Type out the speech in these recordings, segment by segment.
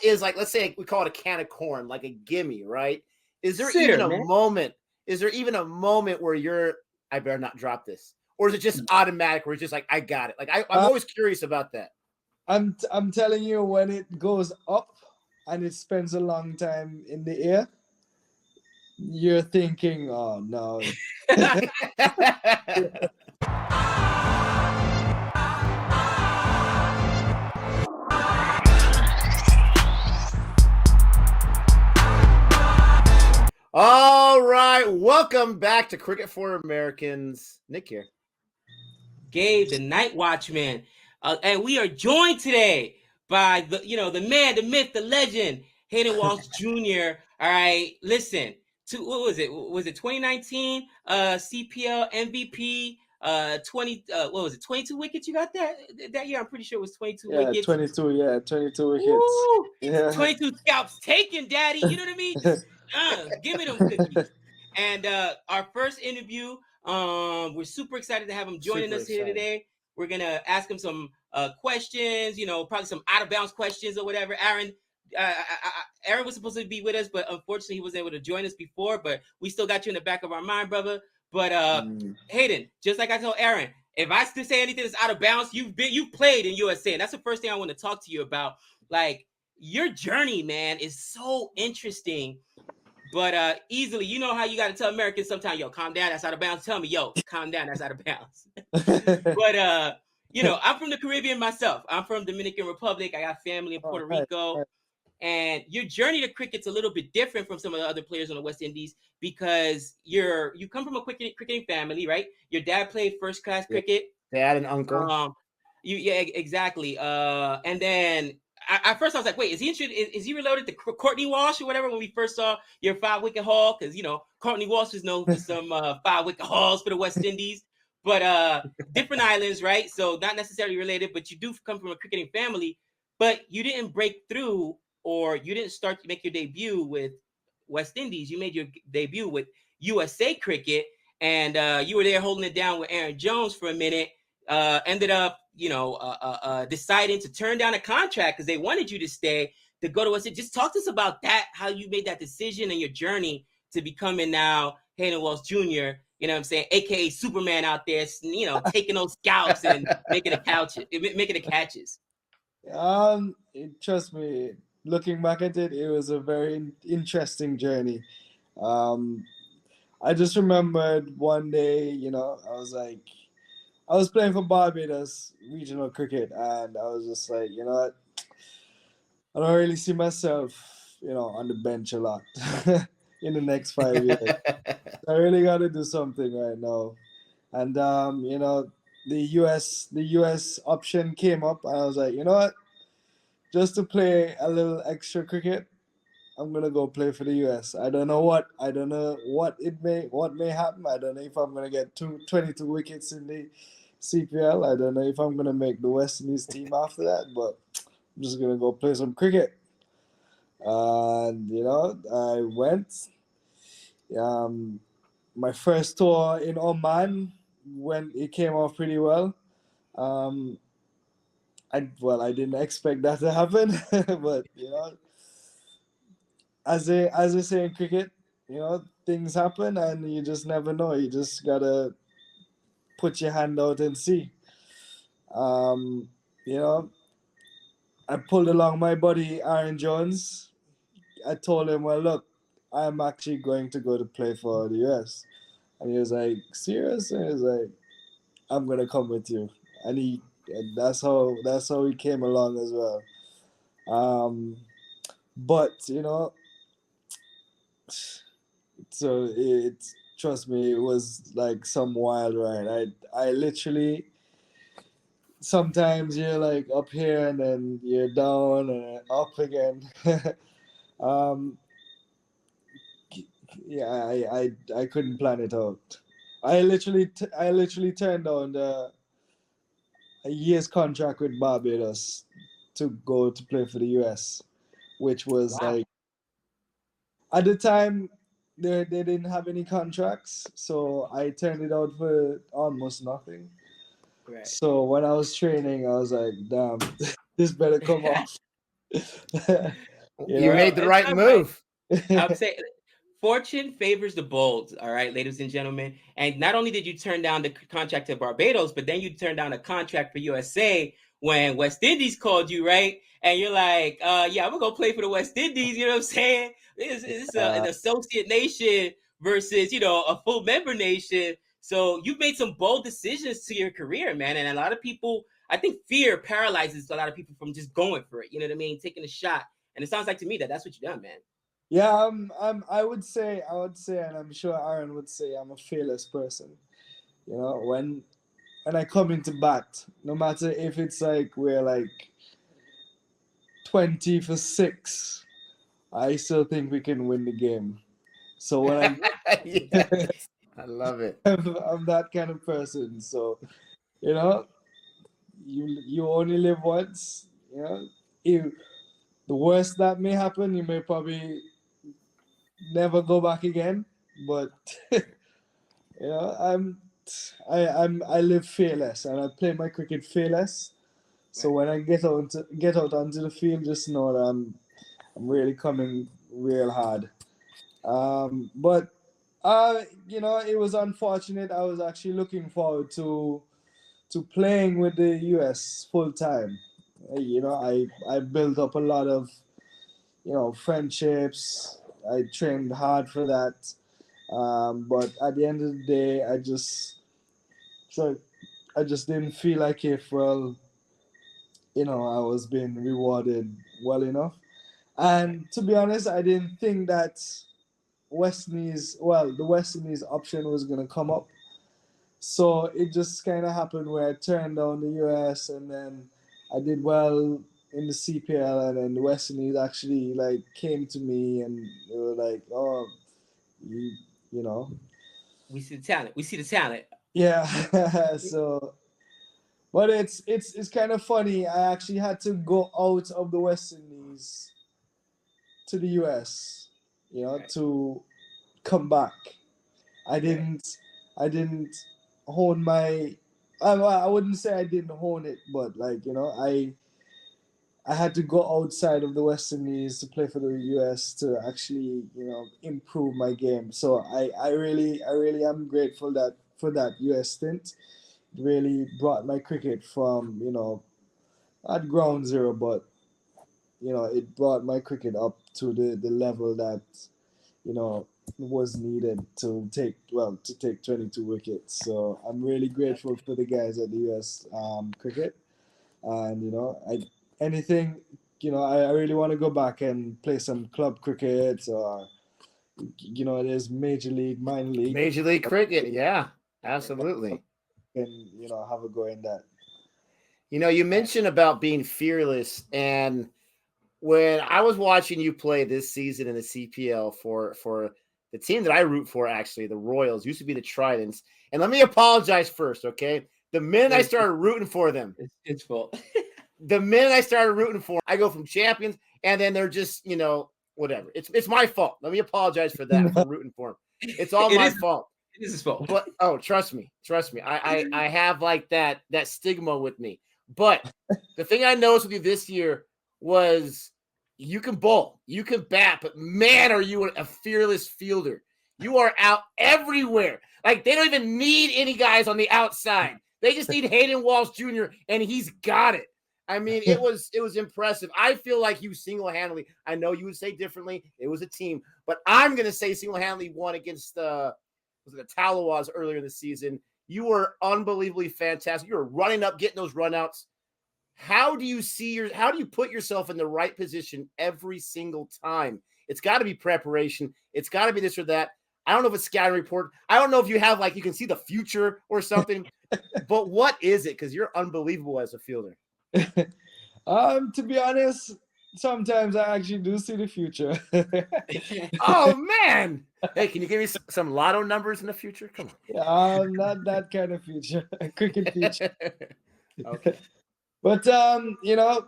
is like, let's say we call it a can of corn, like a gimme, right? Is there Sure, even a man. moment? Is there even a moment where I better not drop this, or is it just automatic? Where it's just like, I got it. Like I'm always curious about that. I'm telling you, when it goes up and it spends a long time in the air, you're thinking, oh no. All right, welcome back to Cricket for Americans. Nick here. Gabe, the Night Watchman. And we are joined today by the man, the myth, the legend, Hayden Walsh Jr. All right, listen. What was it? Was it 2019 CPL MVP? 22 wickets you got that year? I'm pretty sure it was 22 wickets. 22 wickets. Woo! Yeah. 22 scalps taken, daddy. You know what I mean? Just, give me them cookies. And our first interview, we're super excited to have him joining us here today. We're gonna ask him some questions, probably some out of bounds questions or whatever. Aaron was supposed to be with us, but unfortunately he wasn't able to join us before. But we still got you in the back of our mind, brother. But Hayden, just like I told Aaron, if I still say anything that's out of bounds, you've played in USA, and that's the first thing I want to talk to you about. Like, your journey, man, is so interesting. But easily, you know how you got to tell Americans sometimes, yo, calm down, that's out of bounds. Tell me, yo, calm down, that's out of bounds. But I'm from the Caribbean myself. I'm from Dominican Republic. I got family in Puerto Rico. Right. And your journey to cricket's a little bit different from some of the other players on the West Indies because you come from a cricketing family, right? Your dad played first class cricket. Dad and uncle. Exactly. And then at first I was like, wait, is he related to Courtney Walsh or whatever? When we first saw your 5-wicket haul, because Courtney Walsh was known for some 5-wicket hauls for the West Indies, but different islands, right? So not necessarily related, but you do come from a cricketing family. But you didn't break through, or you didn't start to make your debut with West Indies. You made your debut with USA Cricket, and you were there holding it down with Aaron Jones for a minute. Ended up, deciding to turn down a contract because they wanted you to stay to go to West Indies. Just talk to us about that, how you made that decision and your journey to becoming now Hayden Walsh Jr., you know what I'm saying, a.k.a. Superman out there, taking those scalps and making the catches. Trust me, looking back at it, it was a very interesting journey. I just remembered one day, I was playing for Barbados regional cricket, and I was just like, what? I don't really see myself, on the bench a lot in the next 5 years. I really got to do something right now. And, the US option came up, and I was like, you know what? Just to play a little extra cricket, I'm gonna go play for the US. I don't know what may happen. I don't know if I'm gonna get 22 wickets in the CPL. I don't know if I'm gonna make the West Indies team after that, but I'm just gonna go play some cricket. And I went. My first tour in Oman, when it came off pretty well. I didn't expect that to happen, but as they say in cricket, things happen, and you just never know. You just gotta put your hand out and see. I pulled along my buddy Aaron Jones. I told him, well, look, I'm actually going to go to play for the US, and he was like, serious? And he was like, I'm gonna come with you, and that's how he came along as well. But so trust me, it was like some wild ride. I literally, sometimes you're like up here and then you're down and up again. I couldn't plan it out. I literally turned down a year's contract with Barbados to go to play for the US, which was like, at the time they didn't have any contracts, so I turned it out for almost nothing. Right. So when I was training, I was like, damn, this better come off. You made the right move. I'm saying fortune favors the bold, all right, ladies and gentlemen. And not only did you turn down the contract to Barbados, but then you turned down a contract for USA when West Indies called you, right? And you're like, yeah, I'm gonna go play for the West Indies. You know what I'm saying? This is an associate nation versus, you know, a full member nation. So you've made some bold decisions to your career, man. And a lot of people, I think fear paralyzes a lot of people from just going for it. You know what I mean? Taking a shot. And it sounds like to me that that's what you've done, man. Yeah, I would say, and I'm sure Aaron would say, I'm a fearless person. You know, when I come into bat, no matter if it's like we're like 20 for 6, I still think we can win the game. So when I love it. I'm that kind of person. So, you know, you only live once. You know, the worst that may happen, you may probably never go back again. But you know, I live fearless, and I play my cricket fearless. So when I get out onto the field, just know that I'm really coming real hard. But you know, it was unfortunate. I was actually looking forward to playing with the US full time. You know, I built up a lot of, you know, friendships. I trained hard for that. But at the end of the day, I just didn't feel like if, well, you know, I was being rewarded well enough. And to be honest, I didn't think that the West Indies option was gonna come up. So it just kind of happened where I turned down the US, and then I did well in the CPL, and then the West Indies actually like came to me and they were like, "Oh, you know." We see the talent. We see the talent. Yeah. So, but it's kind of funny. I actually had to go out of the West Indies to the US, you know, to come back. I didn't hone my. I wouldn't say I didn't hone it, but like, you know, I had to go outside of the West Indies to play for the US to actually, you know, improve my game. So I really am grateful that for that US stint. It really brought my cricket from, you know, at ground zero, but you know, it brought my cricket up to the level that, you know, was needed to take 22 wickets. So I'm really grateful for the guys at the US cricket, and you know, anything, you know, I really want to go back and play some club cricket, or you know, there's major league, minor league, Major League Cricket. Yeah, absolutely. and you know, have a go in that. You know, you mentioned about being fearless, and when I was watching you play this season in the CPL for the team that I root for, actually, the Royals, used to be the Tridents. And let me apologize first, okay? The minute I started rooting for them, it's full. The minute I started rooting for them, I go from champions, and then they're just, you know, whatever. It's my fault. Let me apologize for that, for rooting for them. It's all my fault. It is his fault. But trust me. I have like that stigma with me. But the thing I noticed with you this year was you can bowl, you can bat, but man, are you a fearless fielder. You are out everywhere. Like, they don't even need any guys on the outside. They just need Hayden Walsh Jr., and he's got it. I mean, it was impressive. I feel like you single-handedly, I know you would say differently, it was a team, but I'm going to say single-handedly won against the Talawas earlier this season. You were unbelievably fantastic. You were running up, getting those runouts. How do you put yourself in the right position every single time? It's got to be preparation. It's got to be this or that. I don't know if it's scouting report. I don't know if you have, like, you can see the future or something, but what is it? Because you're unbelievable as a fielder. To be honest, sometimes I actually do see the future. Oh man! Hey, can you give me some lotto numbers in the future? Come on. Not that kind of future, cricket future. Okay. But you know,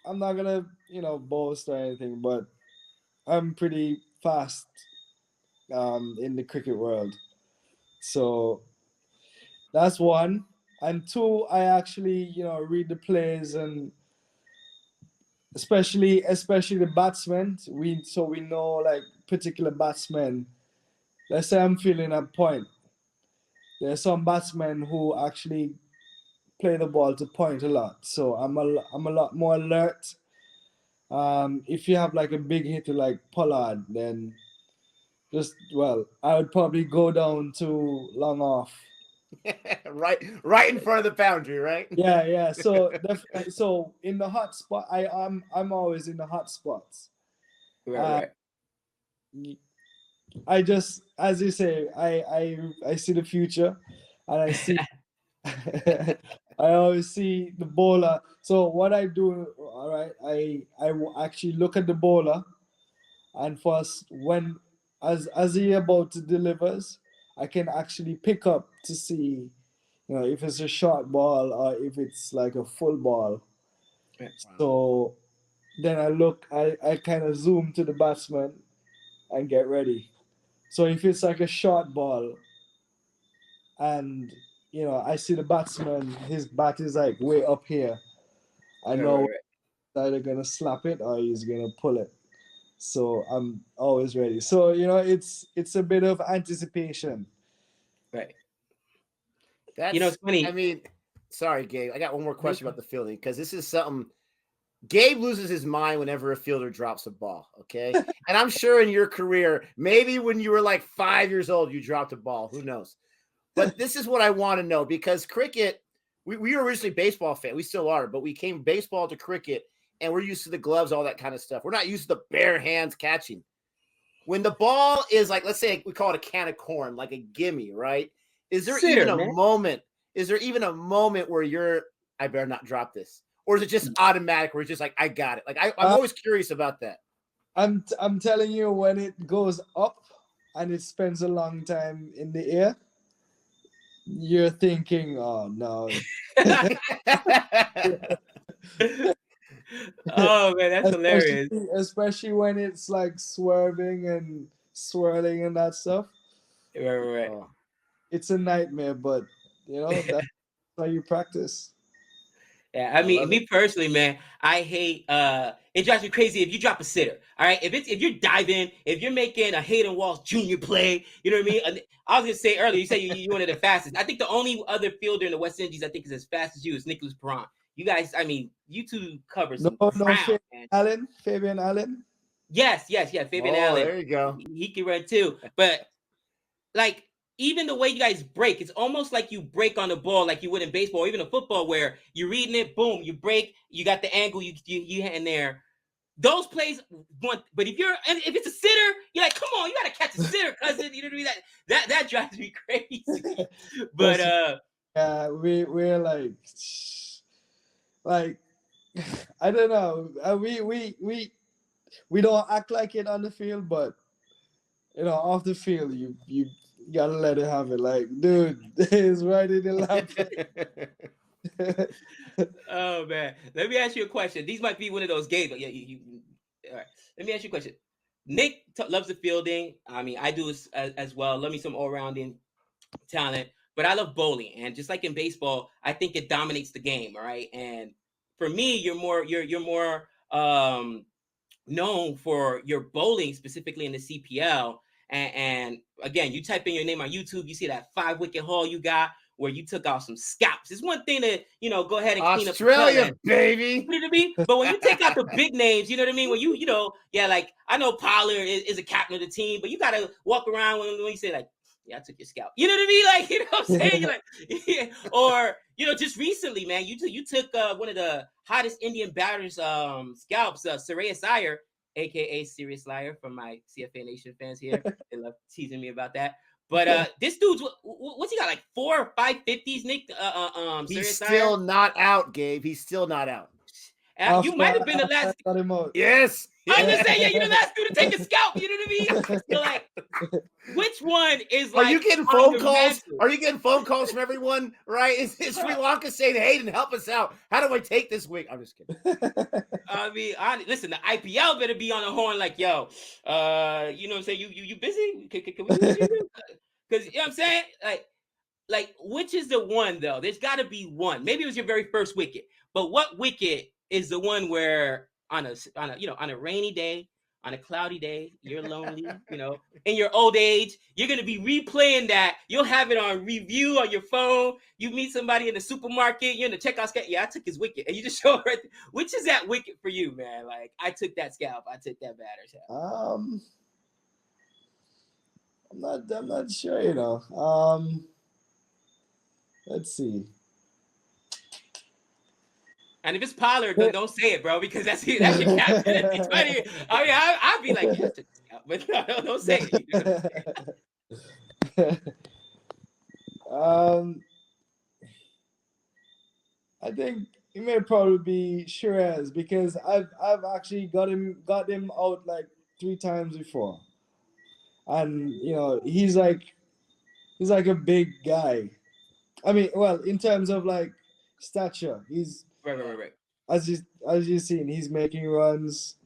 I'm not gonna, you know, boast or anything, but I'm pretty fast in the cricket world. So that's one. And two, I actually, you know, read the plays and especially the batsmen. We know like particular batsmen. Let's say I'm feeling a point. There's some batsmen who actually play the ball to point a lot, so I'm a lot more alert. If you have like a big hitter like Pollard, then I would probably go down to long off. right in front of the boundary, right? Yeah. So definitely. So in the hot spot, I'm always in the hot spots. Right. I just, as you say, I see the future, and I see. I always see the bowler. So what I do, all right, I actually look at the bowler, and first when as he about to delivers, I can actually pick up to see, if it's a short ball or if it's like a full ball. Wow. So then I kind of zoom to the batsman and get ready. So if it's like a short ball and I see the batsman, his bat is like way up here, I know either gonna slap it or he's gonna pull it. So I'm always ready. So it's a bit of anticipation. Right. That's, it's funny. I mean, sorry, Gabe. I got one more question about the fielding, because this is something. Gabe loses his mind whenever a fielder drops a ball, okay? And I'm sure in your career, maybe when you were like 5 years old, you dropped a ball. Who knows? But this is what I want to know, because cricket, we were originally baseball fans. We still are, but we came baseball to cricket, and we're used to the gloves, all that kind of stuff. We're not used to the bare hands catching. When the ball is like, let's say we call it a can of corn, like a gimme, right? Is there even a moment? Is there even a moment where I better not drop this? Or is it just automatic where it's just like, I got it? Like, I'm always curious about that. I'm telling you, when it goes up and it spends a long time in the air, you're thinking, oh no. Oh man, that's hilarious. Especially when it's like swerving and swirling and that stuff. Right. It's a nightmare, but that's how you practice. Yeah, I mean, me personally, man, I hate. It drives me crazy if you drop a sitter. All right, if you're diving, if you're making a Hayden Walsh Jr. play, you know what I mean. I was gonna say earlier, you said you one of the fastest. I think the only other fielder in the West Indies I think is as fast as you is Nicholas Perron. You guys, I mean, you two cover some ground. Fabian Allen. Yes, Fabian Allen. There you go. He can run too, but like. Even the way you guys break, it's almost like you break on the ball like you would in baseball or even in football, where you're reading it, boom, you break, you got the angle, you in there. Those plays, but if it's a sitter, you're like, come on, you gotta catch a sitter, cousin. You know what I mean? That drives me crazy. But we're like I don't know. We don't act like it on the field, but off the field, you gotta let it have it. Like, dude, it's right in the lap. Oh man, let me ask you a question. These might be one of those games. Yeah, all right. Let me ask you a question. Nick loves the fielding. I mean, I do as well. Love me some all-rounding talent, but I love bowling. And just like in baseball, I think it dominates the game. All right. And for me, you're more known for your bowling, specifically in the CPL. And again, you type in your name on YouTube, you see that 5-wicket haul you got where you took out some scalps. It's one thing to, go ahead and clean up Australia, baby. You know what I mean? But when you take out the big names, you know what I mean? When like I know Pollard is a captain of the team, but you got to walk around when you say like, yeah, I took your scalp. You know what I mean? Like, you know what I'm saying? You're like, yeah. Or, just recently, man, you took one of the hottest Indian batters scalps, Surayas Iyer, aka Serious Liar, from my CFA Nation fans here. They love teasing me about that. But this dude's what's he got, like 4 or 5 50s, Nick? He's still not out, Gabe. He's still not out. You might have been the last. Yes. I was gonna say, you're the last dude to take a scalp. You know what I mean? You're like, which one is like? Are you getting phone calls? Are you getting phone calls from everyone? Right? Is Sri Lanka saying, "Hayden, help us out? How do I take this week?" I'm just kidding. I mean, listen, the IPL better be on the horn, like, yo, you know what I'm saying? You busy? Can we do you? Because you know what I'm saying? Like, which is the one though? There's got to be one. Maybe it was your very first wicket, but what wicket is the one where on a rainy day, on a cloudy day, you're lonely, in your old age, you're going to be replaying that. You'll have it on review on your phone. You meet somebody in the supermarket, you're in the checkout scalp. Yeah, I took his Wicket. And you just show right there. Which is that Wicket for you, man? Like, I took that scalp. I took that batter scalp. I'm not sure, let's see. And if it's Pollard, then don't say it, bro, because that's your captain. It's funny. I mean, I'd be like, yeah, but no, don't say it. I think it may probably be Shiraz because I've actually got him out like 3 times before, and he's like a big guy. I mean, well, in terms of like stature, he's right. As you've seen, he's making runs.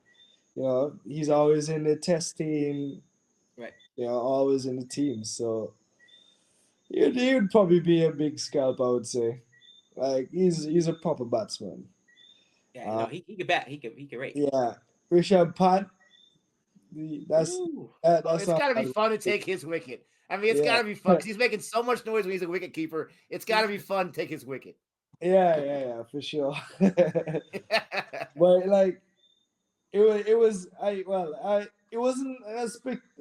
He's always in the test team. Right. Always in the team. So he would probably be a big scalp, I would say. Like he's a proper batsman. Yeah, he could bat. He could rate. Yeah, Rishabh Pant. That's it's got to be fun to take his wicket. I mean, it's got to be fun because he's making so much noise when he's a wicket keeper. It's got to be fun to take his wicket. Yeah, for sure. But like, it wasn't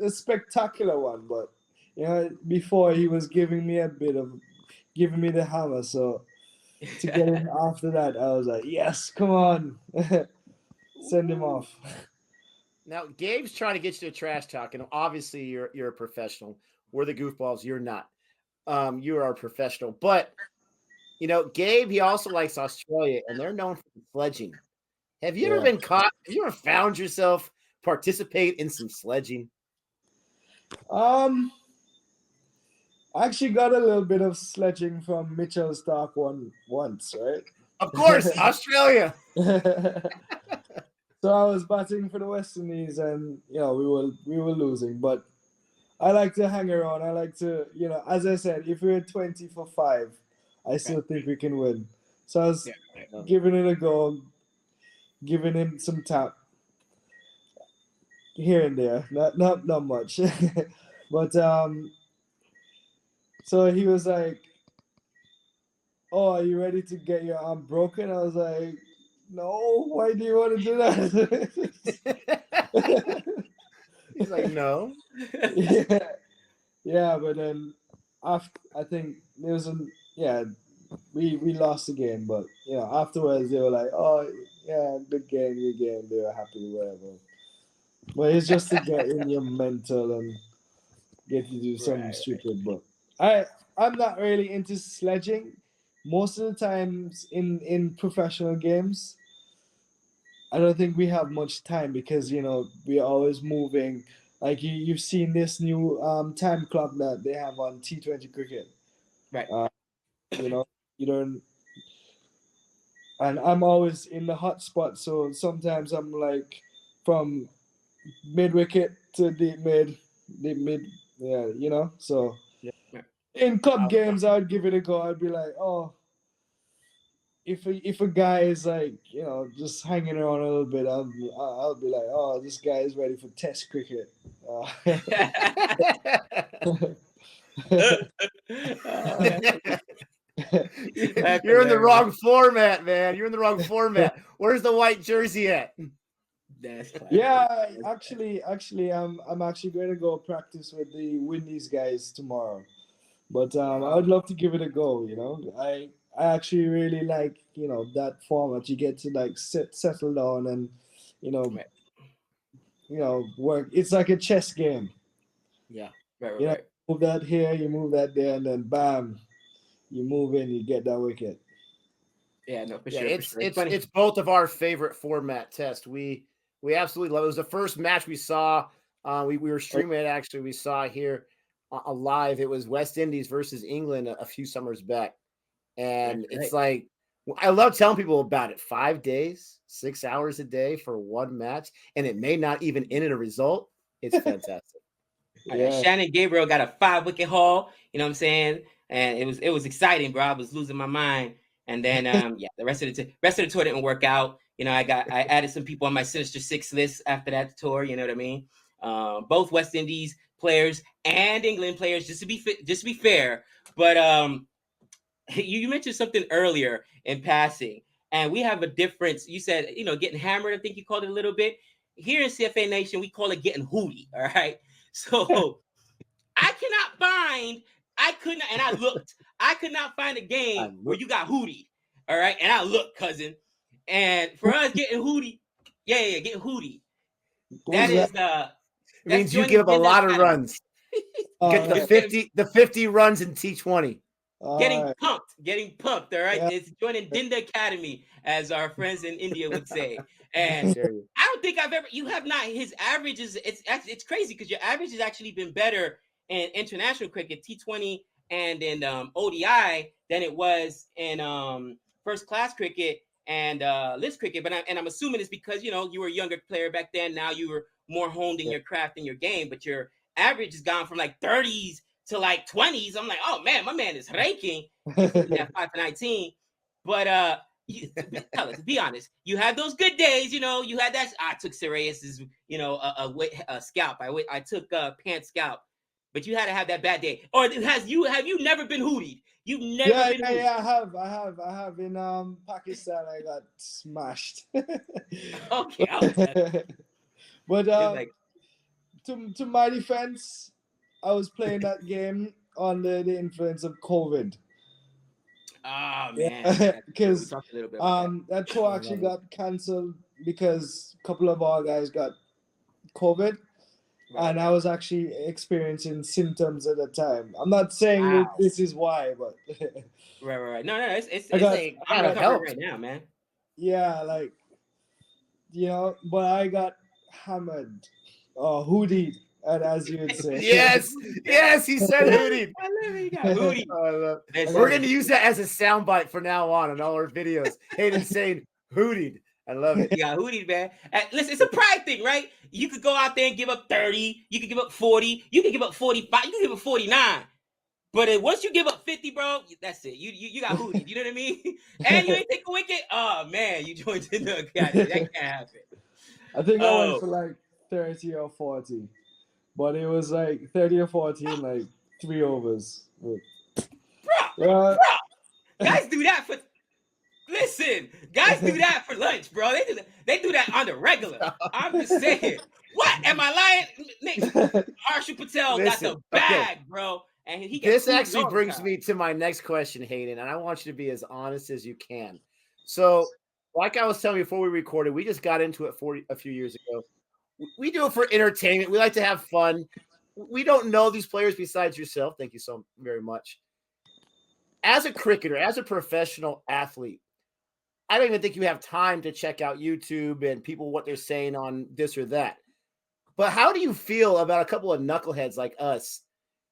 a spectacular one, but before he was giving me the hammer, so to get him after that, I was like, yes, come on, send him off. Now, Gabe's trying to get you to trash talk, and obviously you're a professional. We're the goofballs. You're not. You are a professional, but. Gabe, he also likes Australia, and they're known for sledging. Have you ever been caught? Have you ever found yourself participate in some sledging? I actually got a little bit of sledging from Mitchell Stark once, right? Of course, Australia. So I was batting for the West Indies, and we were losing, but I like to hang around. I like to, as I said, if we're 20 for 5. I still think we can win. So I was giving it a go, giving him some tap here and there, not much. But so he was like, "Oh, are you ready to get your arm broken?" I was like, "No, why do you want to do that?" He's like, "No." Yeah, but then after, I think there was we lost the game, but afterwards they were like, "Oh yeah, good game." They were happy, whatever. But it's just to get in your mental and get you to do something stupid. But I'm not really into sledging. Most of the times in professional games, I don't think we have much time because we're always moving. Like you've seen this new time clock that they have on T20 cricket, right? You don't, and I'm always in the hot spot. So sometimes I'm like from mid wicket to deep mid, yeah, So in club games, I'd give it a go. I'd be like, oh, if a guy is like just hanging around a little bit, I'll be like, oh, this guy is ready for Test cricket. You're in the wrong format, man. You're in the wrong format. Where's the white jersey at? Yeah, actually, I'm actually going to go practice with the Windies guys tomorrow. But I would love to give it a go. I actually really like that format. You get to like settle down and work. It's like a chess game. Yeah, right. Move that here, you move that there, and then bam, you move in, you get that wicket. Yeah, no, for sure. It's both of our favorite format test. We absolutely love it. It was the first match we saw. We were streaming it actually. We saw here live. It was West Indies versus England a few summers back, and it's like I love telling people about it. 5 days, 6 hours a day for one match, and it may not even end in a result. It's fantastic. Shannon Gabriel got a 5-wicket haul. You know what I'm saying? And it was exciting, bro. I was losing my mind. And then the rest of the tour didn't work out. You know, I added some people on my Sinister Six list after that tour. You know what I mean? Both West Indies players and England players, just to be fair. But you mentioned something earlier in passing, and we have a difference. You said, you know, getting hammered. I think you called it a little bit. Here in CFA Nation, we call it getting hootie. All right. So I could not find a game where you got hootie. All right. And I looked, cousin. And for us getting hootie, getting hootie. That is it means you give up a lot of runs. Get the 50 runs in T20. Getting pumped. All right. Yeah. It's joining Dinda Academy, as our friends in India would say. And I don't think you have not. His average is it's crazy because your average has actually been better in international cricket, T20 and in ODI than it was in first class cricket and list cricket. But I'm assuming it's because, you know, you were a younger player back then. Now you were more honed in your craft and your game, but your average has gone from like 30s to like 20s. I'm like, oh man, my man is raking at 5 for 19. But to be honest, you had those good days. You know, you had that. I took Sirius's, you know, a scalp. I took Pant scalp. But you had to have that bad day. Or have you never been hootied? You've never been hootied. Yeah, I have. In Pakistan, I got smashed. Okay. But to my defense, I was playing that game under the influence of COVID. Oh man, because that tour actually got cancelled because a couple of our guys got COVID. Right. And I was actually experiencing symptoms at the time. I'm not saying this is why, but right. No, it's I'm recovering right now, man. Yeah, like, you know, but I got hammered, hootied, and as you would say. yes, he said hootied. I love it. You got hootied. We're gonna use that as a soundbite from now on all our videos. Hayden saying hootied. I love it. Yeah, hootied, man. Listen, it's a pride thing, right? You could go out there and give up 30. You could give up 40. You could give up 45. You can give up 49. But once you give up 50, bro, that's it. You got hootied. You know what I mean? And you ain't take a wicket. Oh man, you joined in the academy. That can't happen. I think I went for like 30 or 40, but it was like 30 or 40 in like 3 overs. Bro, guys do that for. Listen, guys do that for lunch, bro. They do that on the regular. I'm just saying. What? Am I lying? Harshal Patel got the bag, bro. And this actually brings me to my next question, Hayden, and I want you to be as honest as you can. So, like I was telling you before we recorded, we just got into it a few years ago. We do it for entertainment. We like to have fun. We don't know these players besides yourself. Thank you so very much. As a cricketer, as a professional athlete, I don't even think you have time to check out YouTube and people what they're saying on this or that. But how do you feel about a couple of knuckleheads like us,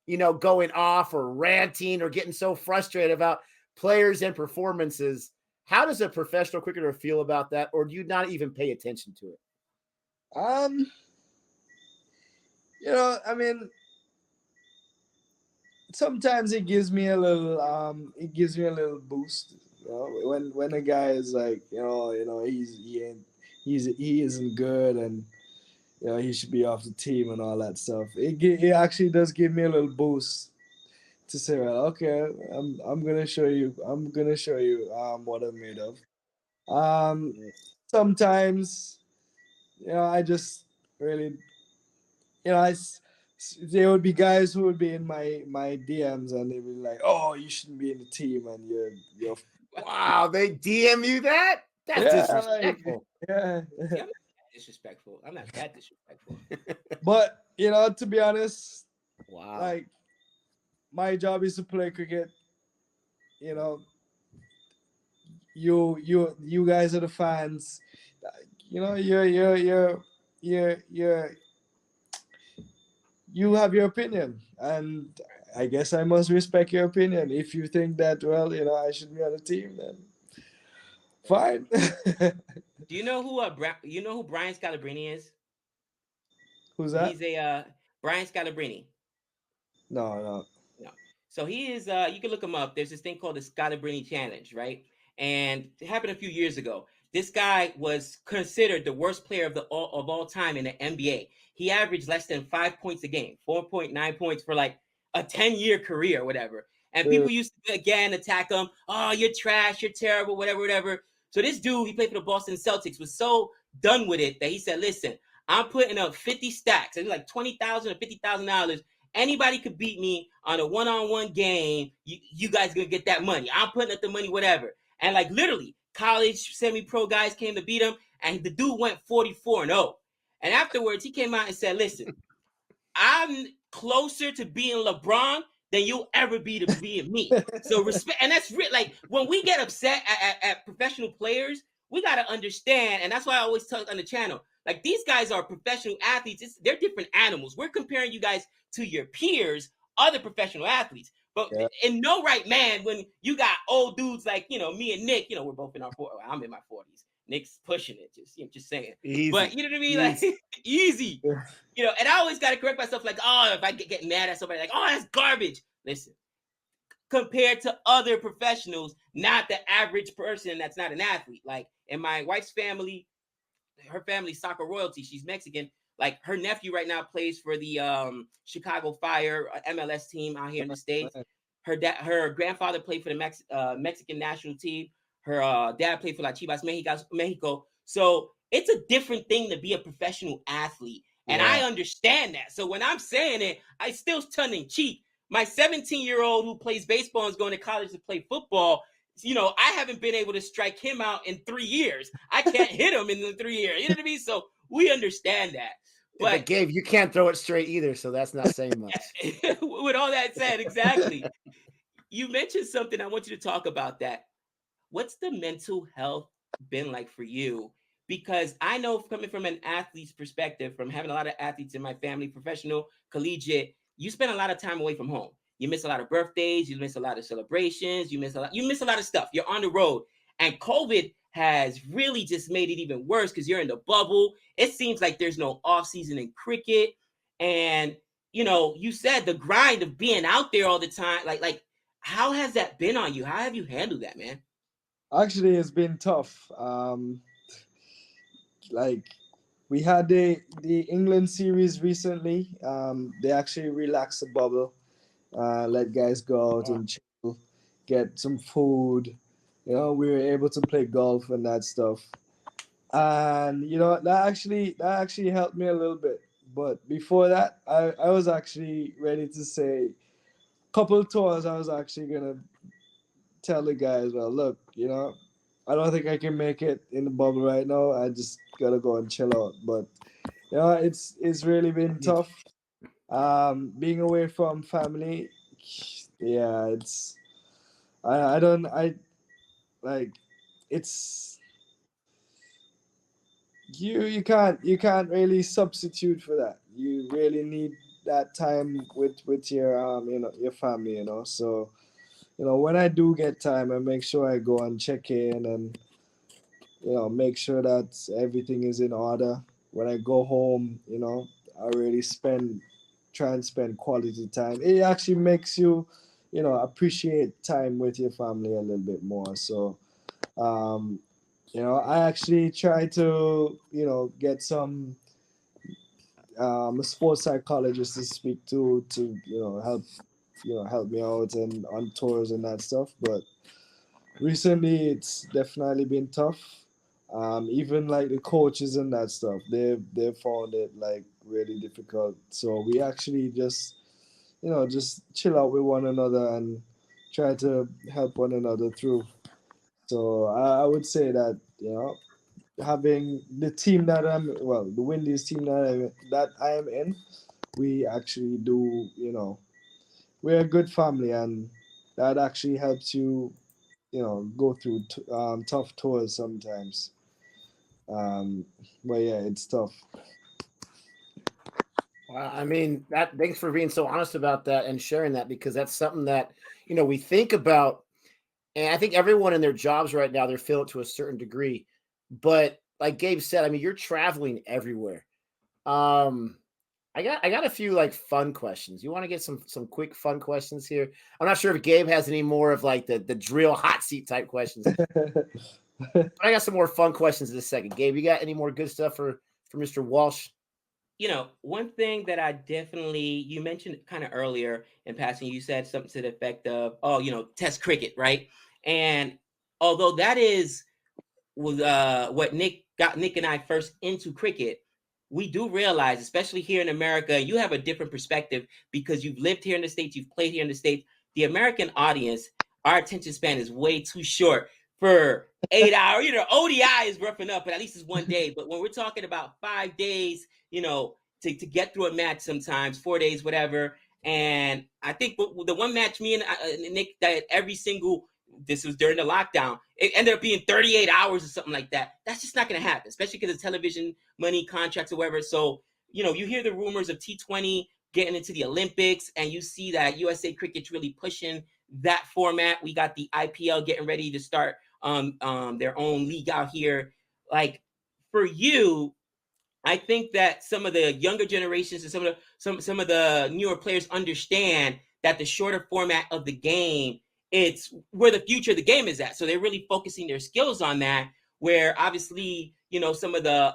you know, going off or ranting or getting so frustrated about players and performances? How does a professional cricketer feel about that? Or do you not even pay attention to it? You know, I mean, sometimes it gives me a little boost. You know, when a guy is like, he isn't good, and you know he should be off the team and all that stuff. It actually does give me a little boost to say, well, okay, I'm gonna show you what I'm made of. Sometimes, you know, I just really, you know, there would be guys who would be in my DMs and they'd be like, "Oh, you shouldn't be in the team," and you're wow, they DM you that? That's disrespectful. I'm not that disrespectful. But you know, to be honest, wow, like my job is to play cricket. You know, you guys are the fans. You know, you have your opinion, and I guess I must respect your opinion. If you think that, well, you know, I should be on the team, then fine. Do you know who Brian Scalabrine is? Who's that? He's a Brian Scalabrine. No. So he is. You can look him up. There's this thing called the Scalabrine Challenge, right? And it happened a few years ago. this guy was considered the worst player of all time in the NBA. He averaged less than 5 points a game, 4.9 points for like a 10-year career or whatever. And people used to, again, attack him. Oh, you're trash. You're terrible, whatever. So this dude, he played for the Boston Celtics, was so done with it that he said, listen, I'm putting up 50 stacks. It was like $20,000 or $50,000. Anybody could beat me on a one-on-one game. You guys gonna get that money. I'm putting up the money, whatever. And like literally, college semi-pro guys came to beat him, and the dude went 44-0. And afterwards, he came out and said, listen, I'm closer to being LeBron than you'll ever be to being me. So respect, and that's real. Like when we get upset at professional players, we got to understand, and that's why I always tell on the channel, like these guys are professional athletes. They're different animals. We're comparing you guys to your peers, other professional athletes. But in no right man, when you got old dudes like, me and Nick, we're both in our 40s. I'm in my 40s. Nick's pushing it, just saying. Easy. But you know what I mean? Easy. Like easy. And I always got to correct myself, like, oh, if I get mad at somebody, like, oh, that's garbage. Listen, compared to other professionals, not the average person that's not an athlete. Like in my wife's family, her family's soccer royalty. She's Mexican. Like her nephew right now plays for the Chicago Fire MLS team out here in the States. Her grandfather played for the Mexican national team. Her dad played for La Chivas Mexico. So it's a different thing to be a professional athlete. And I understand that. So when I'm saying it, I still tongue in cheek. My 17-year-old who plays baseball and is going to college to play football, I haven't been able to strike him out in 3 years. I can't hit him in the 3 years. You know what I mean? So we understand that. But Gabe, you can't throw it straight either, so that's not saying much. With all that said, exactly. You mentioned something. I want you to talk about that. What's the mental health been like for you? Because I know coming from an athlete's perspective, from having a lot of athletes in my family, professional, collegiate, you spend a lot of time away from home. You miss a lot of birthdays. You miss a lot of celebrations. You miss a lot of stuff. You're on the road. And COVID has really just made it even worse because you're in the bubble. It seems like there's no off season in cricket. And, you said the grind of being out there all the time. Like, how has that been on you? How have you handled that, man? Actually, it's been tough. Like we had the England series recently. They actually relaxed the bubble, let guys go out and chill, get some food. We were able to play golf and that stuff. And that actually helped me a little bit. But before that, I was actually ready to say couple tours I was actually gonna tell the guys, well, look, I don't think I can make it in the bubble right now. I just gotta go and chill out. But it's really been tough. Being away from family, it's it's you can't really substitute for that. You really need that time with your your family, So when I do get time, I make sure I go and check in and make sure that everything is in order. When I go home, I really try and spend quality time. It actually makes you, appreciate time with your family a little bit more. So, I actually try to, get some a sports psychologist to speak to help me out and on tours and that stuff. But recently, it's definitely been tough. Even like the coaches and that stuff, they've found it like really difficult. So we actually just chill out with one another and try to help one another through. So I would say that having the team that the Windies team that I am in, we actually do we're a good family, and that actually helps you go through tough tours sometimes. But yeah, it's tough. Well, I mean, thanks for being so honest about that and sharing that, because that's something that, we think about. And I think everyone in their jobs right now, they're feeling it to a certain degree. But like Gabe said, I mean, you're traveling everywhere. I got a few like fun questions. You want to get some quick fun questions here? I'm not sure if Gabe has any more of like the drill hot seat type questions. I got some more fun questions in a second. Gabe, you got any more good stuff for Mr. Walsh? One thing that I definitely, you mentioned kind of earlier in passing, you said something to the effect of, test cricket, right? And although that is what Nick and I first into cricket, we do realize, especially here in America, you have a different perspective because you've lived here in the States, you've played here in the States. The American audience, our attention span is way too short for 8 hours. ODI is roughing up, but at least it's 1 day. But when we're talking about 5 days, to get through a match, sometimes 4 days, whatever. And I think the one match me and Nick, that this was during the lockdown, it ended up being 38 hours or something like that. That's just not going to happen, especially because of television money, contracts, or whatever. So, you hear the rumors of T20 getting into the Olympics, and you see that USA Cricket's really pushing that format. We got the IPL getting ready to start their own league out here. Like, for you, I think that some of the younger generations and some of the newer players understand that the shorter format of the game, it's where the future of the game is at. So they're really focusing their skills on that. Where obviously, some of the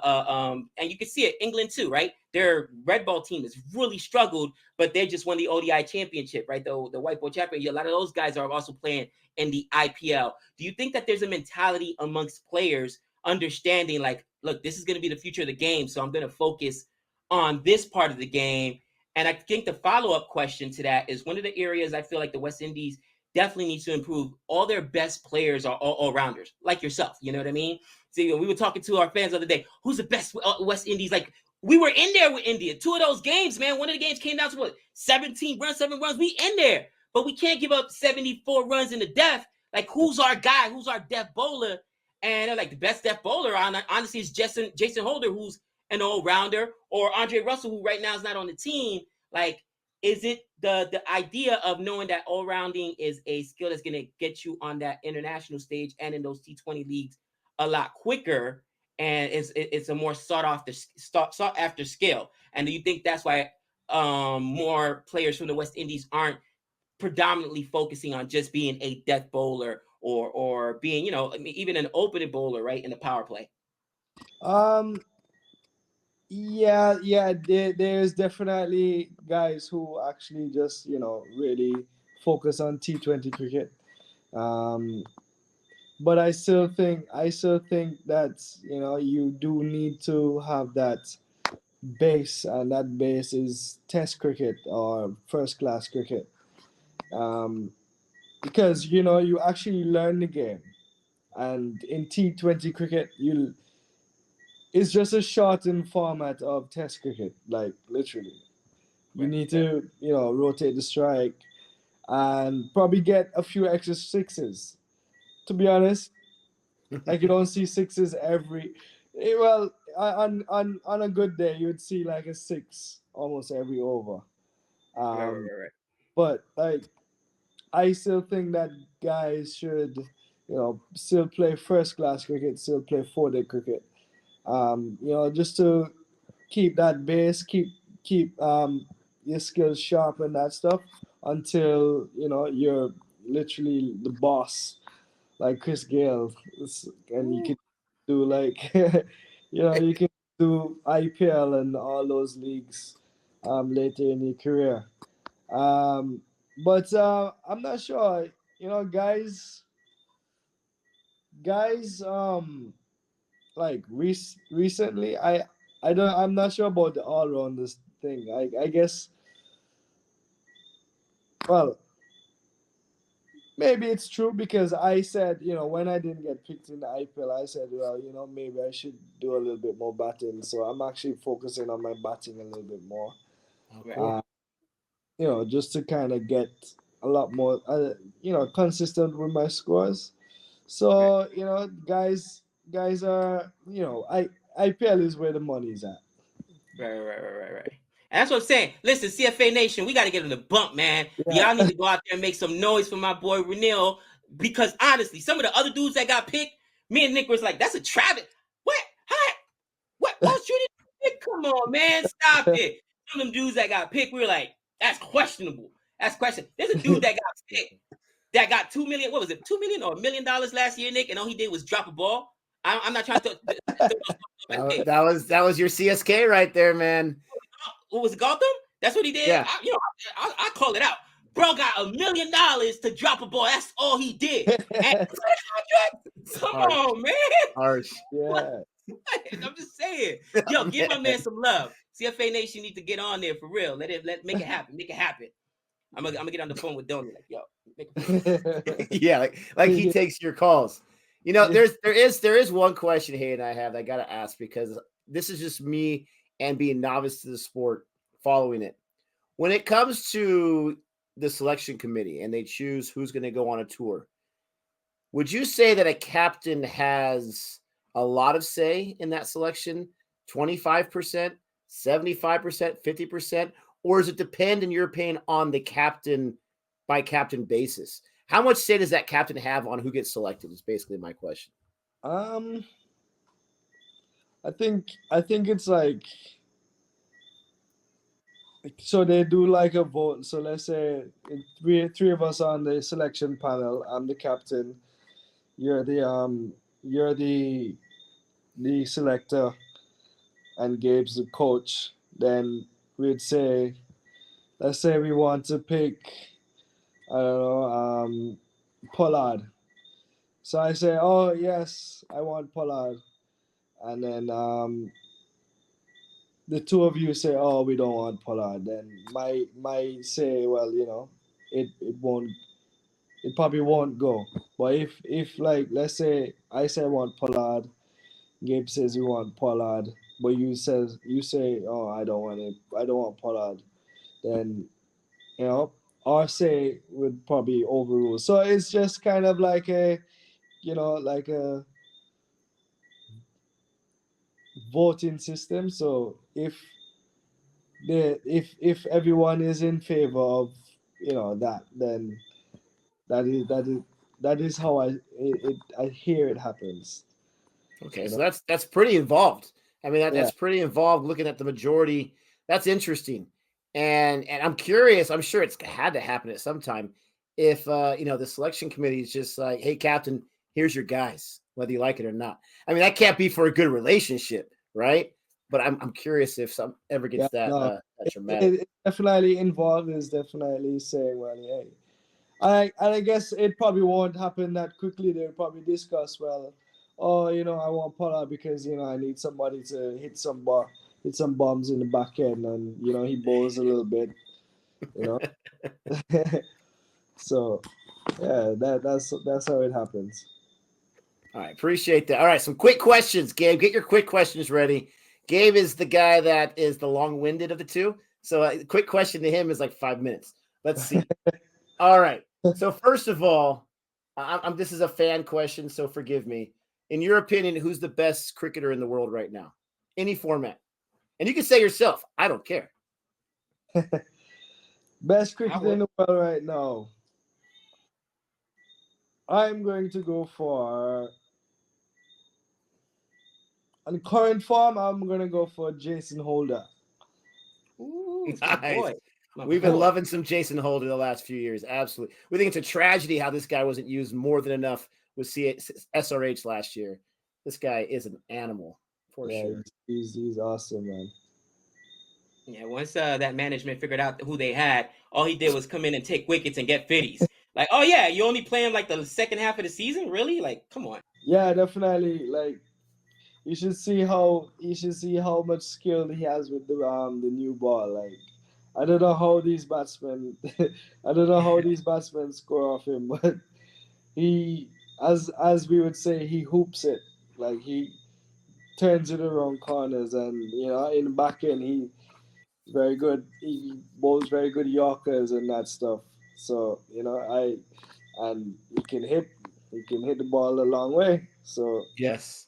and you can see it, England too, right? Their red ball team has really struggled, but they just won the ODI championship, right? The white ball championship. A lot of those guys are also playing in the IPL. Do you think that there's a mentality amongst players understanding, like, look, this is going to be the future of the game, so I'm going to focus on this part of the game? And I think the follow-up question to that is, one of the areas I feel like the West Indies definitely needs to improve. All their best players are all-rounders, like yourself. You know what I mean? See, we were talking to our fans the other day. Who's the best West Indies? Like, we were in there with India. 2 of those games, man. One of the games came down to what? 17 runs, 7 runs. We in there. But we can't give up 74 runs in the death. Like, who's our guy? Who's our death bowler? And like, the best death bowler, honestly, is Jason Holder, who's an all-rounder, or Andre Russell, who right now is not on the team. Like, is it the idea of knowing that all-rounding is a skill that's going to get you on that international stage and in those T20 leagues a lot quicker, and it's a more sought after skill? And do you think that's why more players from the West Indies aren't predominantly focusing on just being a death bowler or being, even an opening bowler, right, in the power play? Yeah, there's definitely guys who actually just, really focus on T20 cricket. But I still think that, you do need to have that base, and that base is Test cricket or first class cricket. Because, you actually learn the game. And in T20 cricket, it's just a shortened format of Test cricket, like, literally. You need to, rotate the strike and probably get a few extra sixes. To be honest, like, you don't see sixes well, on a good day, you'd see like a 6 almost every over. Right. But, like, I still think that guys should, still play first class cricket, still play 4-day cricket. Just to keep that base, keep your skills sharp and that stuff until, you're literally the boss, like Chris Gale, and you can do, like, you can do IPL and all those leagues later in your career. But I'm not sure, guys, like, recently, I'm not sure about the all rounders thing. I guess, well, maybe it's true, because I said, when I didn't get picked in the IPL, I said, well, maybe I should do a little bit more batting. So I'm actually focusing on my batting a little bit more. Cool. Just to kind of get a lot more, consistent with my scores. So, guys are, IPL is where the money's at. Right. And that's what I'm saying. Listen, CFA Nation, we got to get on the bump, man. Yeah. Y'all need to go out there and make some noise for my boy Renil, because honestly, some of the other dudes that got picked, me and Nick was like, that's a Travis. What? Hi. What? Walsh Jr.? Come on, man. Stop it. Some of them dudes that got picked, we were like, that's questionable. There's a dude that got picked. that got $2 million. What was it? $2 million or $1 million last year, Nick, and all he did was drop a ball. I'm not trying to. That was your CSK right there, man. What was it, Gotham? That's what he did. Yeah. I call it out. Bro got $1 million to drop a ball. That's all he did. And come on, man. Harsh. Yeah. I'm just saying. Yo, give my man some love. CFA Nation need to get on there for real. Make it happen. Make it happen. I'm gonna get on the phone with Donnie. Like, yo, make it yeah, like he takes your calls. You know, there is one question, Hayden, I have that I gotta ask, because this is just me and being novice to the sport, following it. When it comes to the selection committee and they choose who's going to go on a tour, would you say that a captain has a lot of say in that selection? 25%, 75%, 50%? Or does it depend, in your opinion, on the captain by captain basis? How much say does that captain have on who gets selected is basically my question. I think it's like, so they do like a vote. So let's say three of us on the selection panel. I'm the captain. You're the selector, and Gabe's the coach. Then we'd say, let's say we want to pick, I don't know, Pollard. So I say, oh yes, I want Pollard, and then the two of you say, oh, we don't want Pollard. Then my say, well, you know, it probably won't go. But if like, let's say I say I want Pollard, Gabe says you want Pollard, but you say, oh, I don't want Pollard, then, you know, our say would probably overrule. So it's just kind of like a, you know, like a voting system. So if everyone is in favor of, you know, that, then that is how I hear it happens. Okay, so that's pretty involved. I mean, that's pretty involved, looking at the majority. That's interesting. And I'm curious, I'm sure it's had to happen at some time, if you know, the selection committee is just like, hey, captain, here's your guys, whether you like it or not. I mean, that can't be for a good relationship, right? But I'm curious if some ever gets that dramatic. It definitely involved, is definitely saying, well, hey, I guess it probably won't happen that quickly. They'll probably discuss, well, oh, you know, I want Pollard because, you know, I need somebody to hit some bombs in the back end, and, you know, he bowls a little bit, you know. So yeah, that's how it happens. All right, appreciate that. All right, some quick questions, Gabe. Get your quick questions ready. Gabe is the guy that is the long-winded of the two, so a quick question to him is like 5 minutes. Let's see. All right. So first of all, this is a fan question, so forgive me. In your opinion, who's the best cricketer in the world right now? Any format. And you can say yourself. I don't care. Best cricketer in the world right now. I'm going to go for, in current form, I'm going to go for Jason Holder. Ooh, nice. We've been loving some Jason Holder the last few years. Absolutely. We think it's a tragedy how this guy wasn't used more than enough with SRH last year. This guy is an animal for sure. He's awesome, man. Yeah, once that management figured out who they had, all he did was come in and take wickets and get 50s. Like, oh yeah, you only play him like the second half of the season? Really? Like, come on. Yeah, definitely. Like, you should see how much skill he has with the new ball. Like, I don't know how these batsmen score off him, but he, as we would say, he hoops it. Like, he turns it around corners, and, you know, in the back end he's very good. He bowls very good Yorkers and that stuff. So, you know, and he can hit the ball a long way. So yes.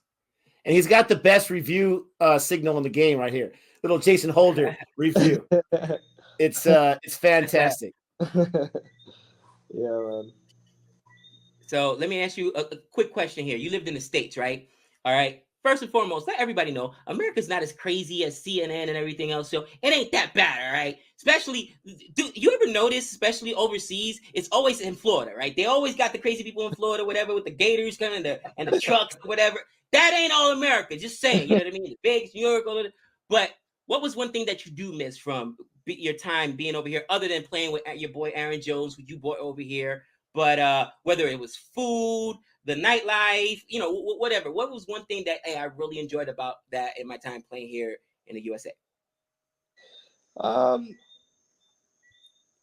And he's got the best review signal in the game right here. Little Jason Holder review. It's fantastic. Yeah, man. So let me ask you a quick question here. You lived in the States, right? All right. first and foremost, let everybody know America's not as crazy as CNN and everything else. So it ain't that bad, all right? Especially, do you ever notice, especially overseas, it's always in Florida, right? They always got the crazy people in Florida, whatever, with the gators coming and the trucks, whatever. That ain't all America. Just saying, you know what I mean? Vegas, New York, all of that. But what was one thing that you do miss from your time being over here, other than playing with your boy Aaron Jones, who you brought over here? But whether it was food, the nightlife, you know, whatever. What was one thing that I really enjoyed about that in my time playing here in the USA?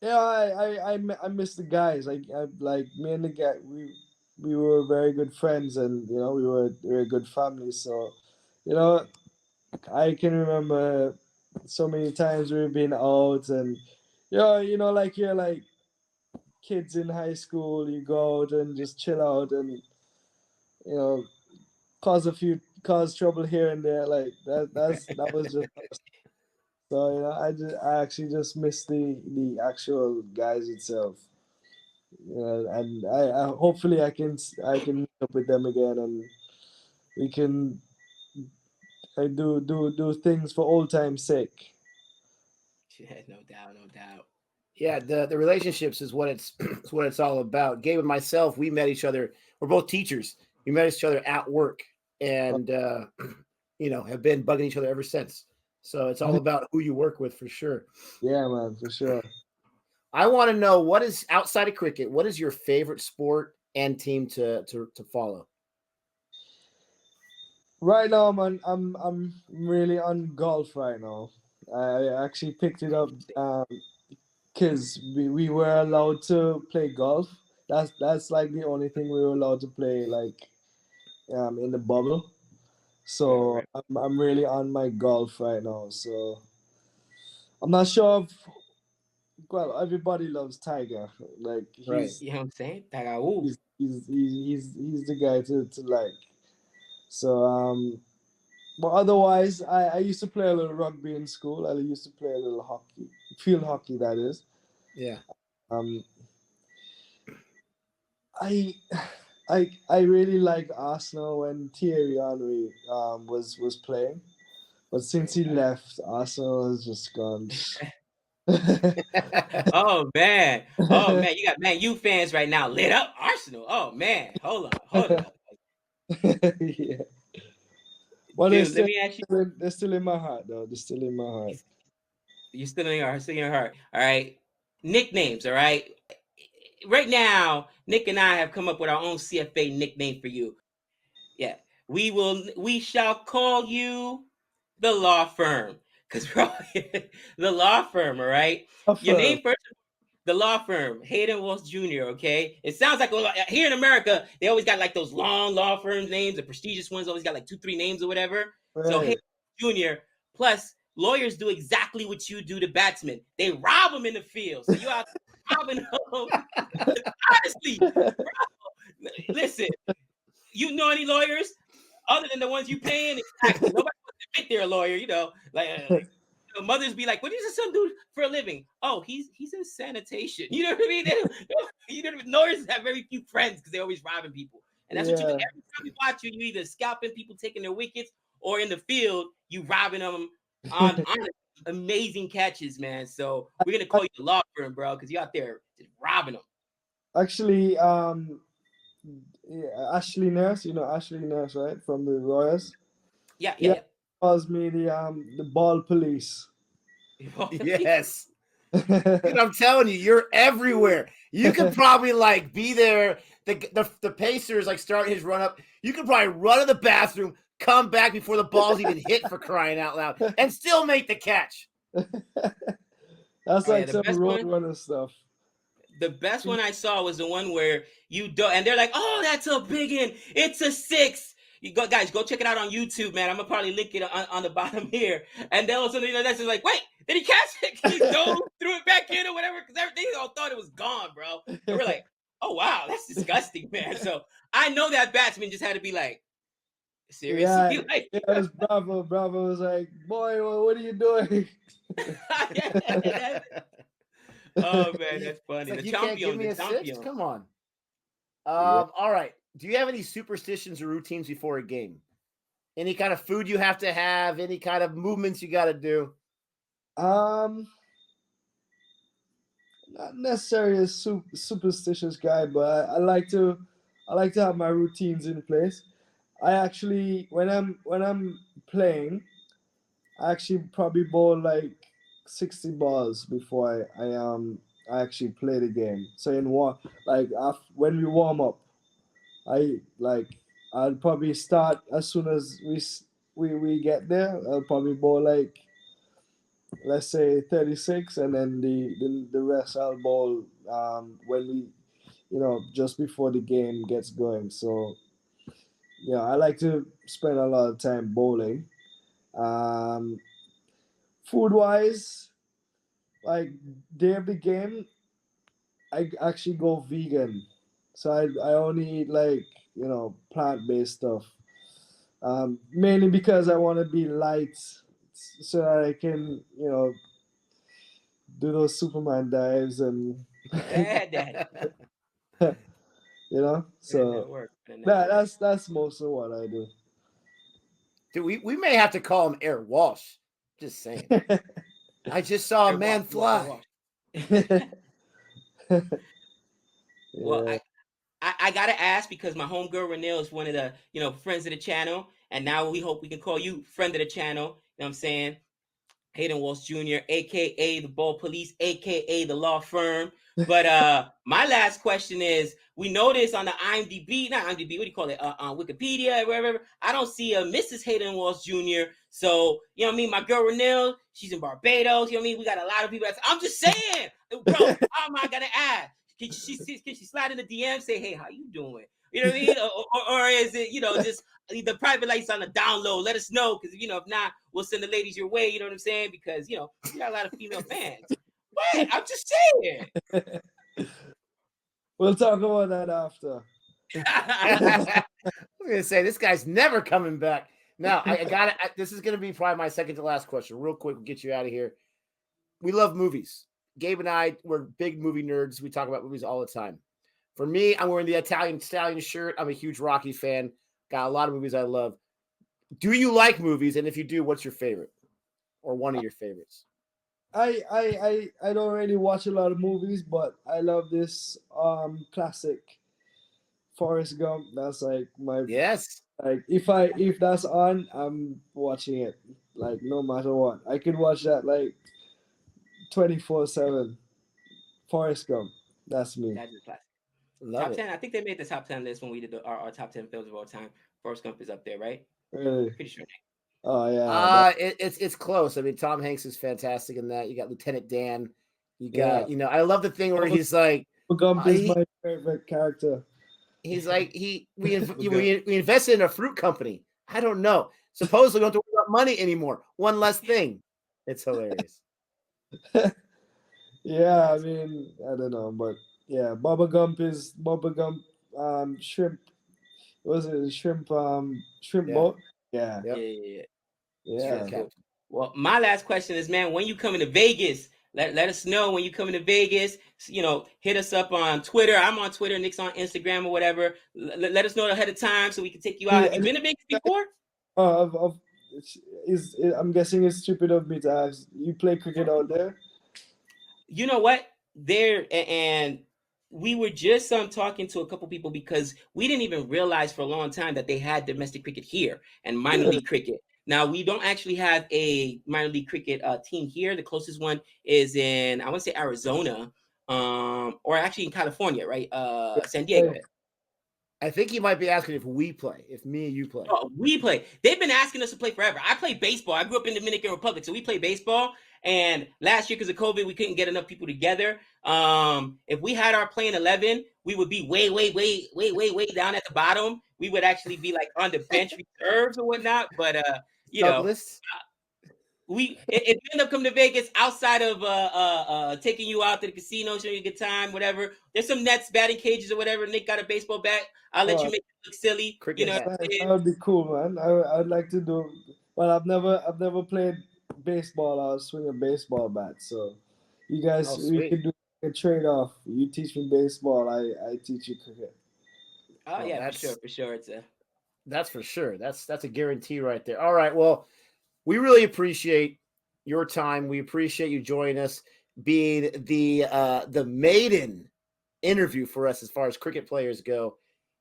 Yeah, I miss the guys. Like me and the guy, we were very good friends, and we were a good family. So, you know, I can remember so many times we've been out, and like you're like kids in high school. You go out and just chill out, and you know, cause trouble here and there. Like that was just. So I actually just miss the actual guys itself. And I hopefully I can meet up with them again, and we can do things for old time's sake. Yeah, no doubt, no doubt. Yeah, the relationships is what it's it's what it's all about. Gabe and myself, we met each other. We're both teachers. We met each other at work, and have been bugging each other ever since. So it's all about who you work with for sure. Yeah, man, for sure. I want to know, what is, outside of cricket, what is your favorite sport and team to follow? Right now, man, I'm really on golf right now. I actually picked it up because we were allowed to play golf. That's like the only thing we were allowed to play, like in the bubble. So Right. I'm really on my golf right now. So I'm not sure if, well, everybody loves Tiger. Like Right. You know what I'm saying? Tagaú. he's the guy to like. So but otherwise, I used to play a little rugby in school. I used to play a little hockey, field hockey, that is. Yeah. Um, I I really liked Arsenal when Thierry Henry was playing, but since he left, Arsenal has just gone. Oh man, you got Man U fans right now lit up. Arsenal. Oh man, hold up, Yeah. Well, dude. Let me ask you. they're still in my heart, though. They're still in my heart. You're still in your heart. All right. Nicknames. All right. Right now, Nick and I have come up with our own CFA nickname for you. Yeah, we shall call you the law firm, because the law firm. All right. Your name first. The law firm, Hayden Walsh Jr. Okay, it sounds like here in America they always got like those long law firm names. The prestigious ones always got like 2-3 names or whatever. Right. So Hayden Jr. Plus, lawyers do exactly what you do to batsmen. They rob them in the field. So you out robbing them. Honestly, bro, listen. You know any lawyers other than the ones you paying? Exactly. Nobody wants to admit they're a lawyer. Mothers be like, "What does your son do for a living?" Oh, he's in sanitation. You know what I mean? Lawyers have very few friends because they're always robbing people, and that's what you do. Every time we watch you, either scalping people, taking their wickets, or in the field, you robbing them on amazing catches, man. So we're gonna call you the law firm, bro, because you out there just robbing them. Actually, Ashley Nurse, Ashley Nurse, right, from the Royals. Yeah. Calls me the ball police. Yes. Dude, I'm telling you, you're everywhere. You could probably like be there. The Pacers like starting his run up. You could probably run to the bathroom, come back before the ball's even hit, for crying out loud, and still make the catch. That's like some road runner stuff. The best one I saw was the one where and they're like, "Oh, that's a big one. It's a 6." You guys, go check it out on YouTube, man. I'm gonna probably link it on the bottom here. And then also, that's just like, wait, did he catch it? He threw it back in or whatever, because they all thought it was gone, bro. And we're like, oh wow, that's disgusting, man. So I know that batsman just had to be like, seriously, it was Bravo. Bravo was like, boy, what are you doing? Oh man, that's funny. Like, the you champion, can't give me the a champion. 6? Come on. All right. Do you have any superstitions or routines before a game? Any kind of food you have to have? Any kind of movements you got to do? Not necessarily a superstitious guy, but I like to have my routines in place. I actually, when I'm playing, I actually probably bowl like 60 balls before I actually play the game. So when we warm up, I'll probably start as soon as we get there. I'll probably bowl like, let's say 36, and then the rest I'll bowl when just before the game gets going. So I like to spend a lot of time bowling. um Food wise, like day of the game, I actually go vegan. So I only eat like plant-based stuff, mainly because I want to be light, so that I can do those Superman dives and Yeah, Daddy. so that's most of what I do. Dude, we may have to call him Air Walsh. Just saying. I just saw a man fly. Well, I gotta ask, because my homegirl Renee is one of the friends of the channel, and now we hope we can call you friend of the channel. You know what I'm saying? Hayden Walsh Jr., aka the Ball Police, aka the law firm. But my last question is: we noticed on the IMDb, not IMDb, what do you call it? On Wikipedia, wherever, I don't see a Mrs. Hayden Walsh Jr. So you know what I mean. My girl Renee, she's in Barbados. You know what I mean. We got a lot of people. I'm just saying, bro. How am I gonna ask? Can she slide in the DM, say, hey, how you doing? You know what I mean? Or is it, just the private lights on the down low? Let us know, because, if not, we'll send the ladies your way. You know what I'm saying? Because, we got a lot of female fans. But I'm just saying. We'll talk about that after. I'm going to say, this guy's never coming back. Now, I got it. This is going to be probably my second to last question. Real quick, we'll get you out of here. We love movies. Gabe and I, we're big movie nerds. We talk about movies all the time. For me, I'm wearing the Italian Stallion shirt. I'm a huge Rocky fan. Got a lot of movies I love. Do you like movies? And if you do, what's your favorite? Or one of your favorites? I don't really watch a lot of movies, but I love this classic Forrest Gump. That's like my Yes. Like if that's on, I'm watching it. Like no matter what, I could watch that like 24/7. Forrest Gump. That's me. That is classic. Love top it. 10. I think they made the top 10 list when we did our top 10 films of all time. Forrest Gump is up there, right? Really? Pretty sure. Oh yeah. It's close. I mean, Tom Hanks is fantastic in that. You got Lieutenant Dan. You got, I love the thing where he's like, Gump is my favorite character. He's like, we invested in a fruit company. I don't know. Supposedly we don't have to worry about money anymore. One less thing. It's hilarious. Yeah, I mean, I don't know, but yeah, Bubba Gump, shrimp. Was it shrimp boat? Yeah. Yep. Yeah. Cool. Well, my last question is, man, when you coming to Vegas, let us know when you coming to Vegas. Hit us up on Twitter. I'm on Twitter. Nick's on Instagram or whatever. Let us know ahead of time so we can take you out. Have you been to Vegas before? I'm guessing it's stupid of me to ask. You play cricket out there? You know what? And we were just talking to a couple people, because we didn't even realize for a long time that they had domestic cricket here and minor league cricket. Now, we don't actually have a minor league cricket team here. The closest one is in, I want to say, Arizona, or actually in California, right? San Diego. I think he might be asking if we play, if me and you play. Oh, we play. They've been asking us to play forever. I play baseball. I grew up in the Dominican Republic, so we play baseball. And last year, because of COVID, we couldn't get enough people together. If we had our playing 11, we would be way down at the bottom. We would actually be like on the bench reserves or whatnot. But Douglas? if you end up coming to Vegas, outside of taking you out to the casino, showing you a good time, whatever, there's some nets, batting cages or whatever. Nick got a baseball bat. I'll let you make it look silly. That would be cool, man. I'd like to do. Well, I've never played baseball. I'll swing a baseball bat. So, you guys, we can do a trade off. You teach me baseball. I teach you cricket. Oh yeah, for sure. It's That's for sure. That's a guarantee right there. All right. Well, we really appreciate your time. We appreciate you joining us, being the maiden interview for us as far as cricket players go.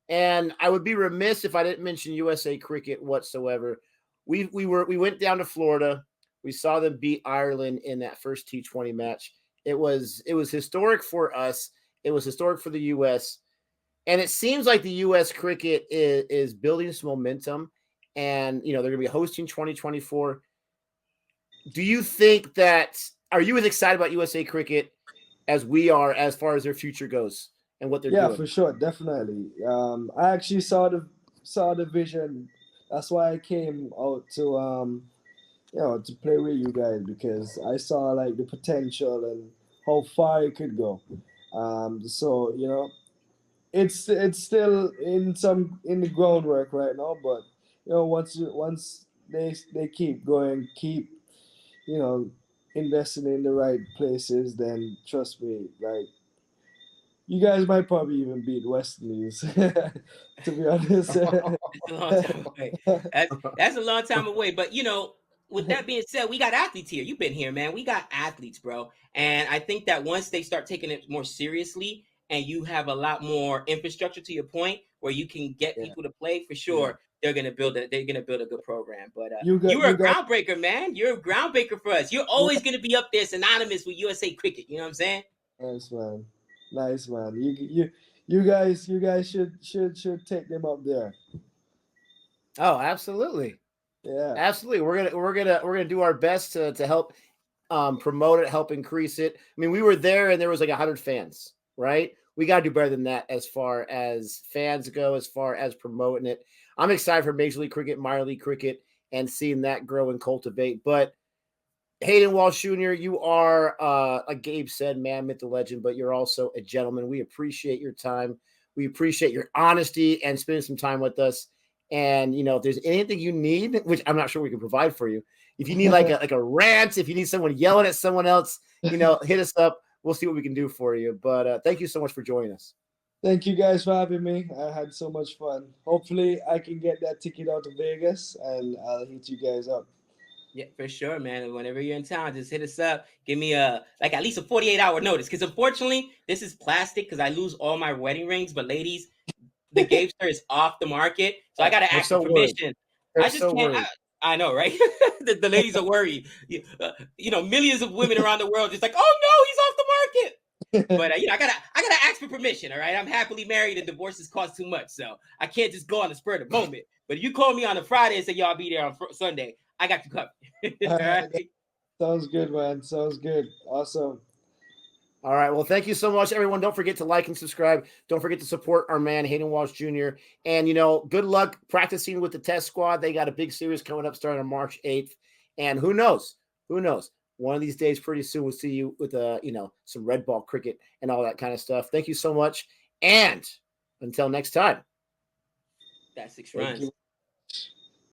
And I would be remiss if I didn't mention USA Cricket whatsoever. We went down to Florida. We saw them beat Ireland in that first T20 match. It was historic for us. It was historic for the US. And it seems like the U.S. cricket is building some momentum, and they're going to be hosting 2024. Do you think are you as excited about USA cricket as we are as far as their future goes and what they're doing? Yeah, for sure, definitely. I actually saw the vision. That's why I came out to to play with you guys, because I saw like the potential and how far it could go. So it's still in the groundwork right now, but once they keep going, keep investing in the right places, then trust me, like you guys might probably even beat West Indies, to be honest. That's a long time away. That's a long time away. But with that being said, we got athletes here. You've been here, man. We got athletes, bro. And I think that once they start taking it more seriously, and you have a lot more infrastructure, to your point, where you can get people to play, for sure, they're gonna build a good program. But you were a groundbreaker, man. You're a groundbreaker for us. You're always gonna be up there synonymous with USA cricket. You know what I'm saying? Nice, man. You guys should take them up there. Oh, absolutely. Yeah, absolutely. We're gonna do our best to help promote it, help increase it. I mean, we were there and there was like 100 fans, right? We got to do better than that as far as fans go, as far as promoting it. I'm excited for Major League Cricket, minor league cricket, and seeing that grow and cultivate. But Hayden Walsh Jr., you are, like Gabe said, man, myth, the legend, but you're also a gentleman. We appreciate your time. We appreciate your honesty and spending some time with us. And, if there's anything you need, which I'm not sure we can provide for you, if you need like a rant, if you need someone yelling at someone else, hit us up. We'll see what we can do for you. But thank you so much for joining us. Thank you guys for having me. I had so much fun. Hopefully I can get that ticket out to Vegas and I'll hit you guys up. Yeah, for sure, man. Whenever you're in town, just hit us up. Give me at least a 48-hour notice. Because unfortunately, this is plastic because I lose all my wedding rings. But ladies, the Gabester is off the market. So I got to ask for permission. I just can't. I know, right? the ladies are worried. Millions of women around the world just like, oh no, he's off the market. But I gotta ask for permission. All right, I'm happily married and divorces cost too much, so I can't just go on the spur of the moment. But if you call me on a Friday and say y'all be there on Sunday, I got you covered. All right. Sounds good, man. Sounds good. Awesome. All right. Well, thank you so much, everyone. Don't forget to like and subscribe. Don't forget to support our man, Hayden Walsh Jr. And, good luck practicing with the test squad. They got a big series coming up starting on March 8th. And who knows? One of these days, pretty soon, we'll see you with, some red ball cricket and all that kind of stuff. Thank you so much. And until next time. That's 6 runs.